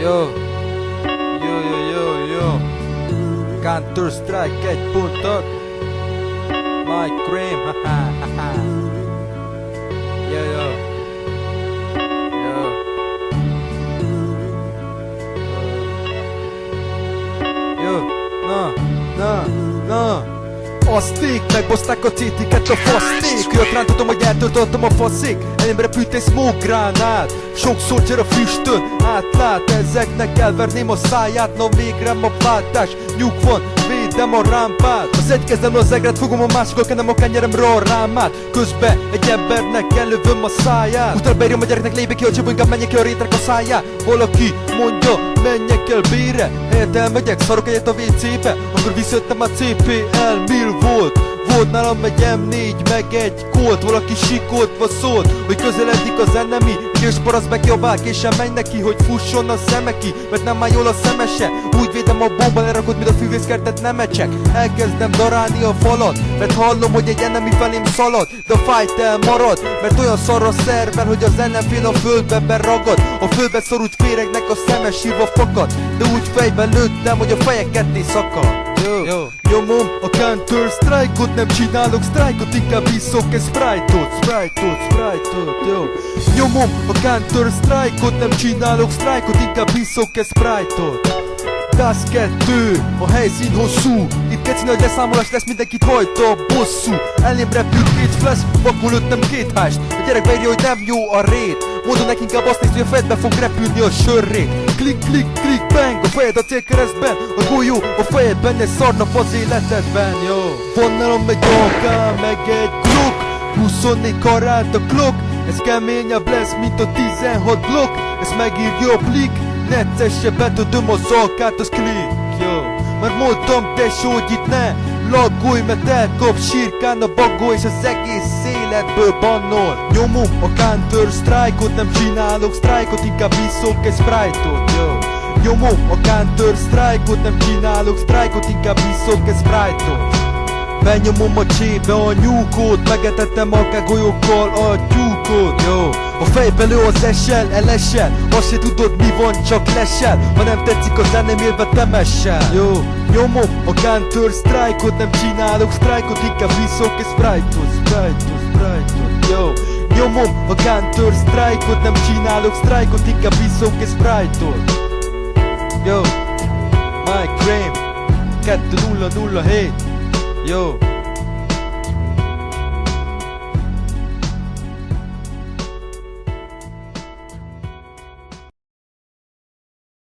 Jó, jó. Counter Strike 1.5 Mike Cream, haha. Yo. Na. Azték, megbaszták a CT-ket a faszték. Jött rám, tudom, hogy eltöltöttem a faszék. Elémre pült egy smoke gránát. Sok szolcser a füstön átlát. Ezeknek elverném a száját. Na végre ma váltás, nyug van, védem a rámpát. Az egy kezem az egret fogom, a másikkal kenem a kenyeremre a rámát. Közben egy embernek elővöm a száját. Utána beírjam a gyereknek, lépj ki a csapó, inkább menjek ki a rétrek a száját. Valaki mondja, menjek el B-re. Helyett elmegyek, szarok egyet a WC-be. Akkor visszajöttem a CPL, mil volt? Volt nálam egy M4, meg egy Colt. Valaki sikoltva szólt, hogy közeledik az enemy. És paraszt megjobbál, későn menj neki, hogy fusson a szeme ki. Mert nem áll jól a szemese. Úgy védem a bomba, lerakod, mint a fűvészkertet nem ecsek. Elkezdem darálni a falat, mert hallom, hogy egy enemy felém szalad. De a fight elmarad, mert olyan szar a szerver, hogy az ellenfél a földbe beragad. A földbe szorult féregnek a szeme sírva fakad. De úgy fejben lőttem, hogy a feje ketté szakad. Nyomom a Counter Strike-ot, nem csinálok strike-ot, inkább iszok egy Sprite-ot, jó. Nyomom a Counter Strike-ot, nem csinálok strike-ot, inkább iszok egy Sprite-ot. DAS 2, a helyszín hosszú. Itt keci nagy leszámolás lesz, mindenkit hajta a bosszú. Elém repült két flash, vakul lőttem két hást. A gyerek beírja, hogy nem jó a rét. Mondom neki, inkább azt nézd, hogy a fejedbe fog repülni a sörrét. Klik, bang, a fejed a célkeresztben. A golyó a fejedben, egy szarnap az életedben, jó. Van nálam egy AK, meg egy Glock, 24 karat a Glock. Ez keményebb lesz, mint a 16 Glock. Ezt megírja a blik, neccesse, betödöm az alkát, az klik, jó. Már mondtam, tesó, hogy itt ne laggolj, mert elkap sírkán a bagó, és az egész életből bannol. Nyomom a Counter Strike-ot, nem csinálok strike-ot, inkább iszok egy Sprite-ot, jó. Nyomom a Counter Strike-ot, nem csinálok strike-ot, inkább iszok egy Sprite-ot. Benyomom a csébe a nyúkot, megetettem a golyókkal a tyúkot, jó. A fejbe lő az esel, azt se tudod mi van, csak lesel. Ha nem tetszik a zenem, élve temessel, jó. Nyomom a Counter Strike-ot, nem csinálok strike-ot, inkább iszok egy Sprite-ot, jó. Nyomom a Counter Strike-ot, nem csinálok strike-ot, inkább iszok egy Sprite-ot. Yo, Mike Cream 2007. Yo.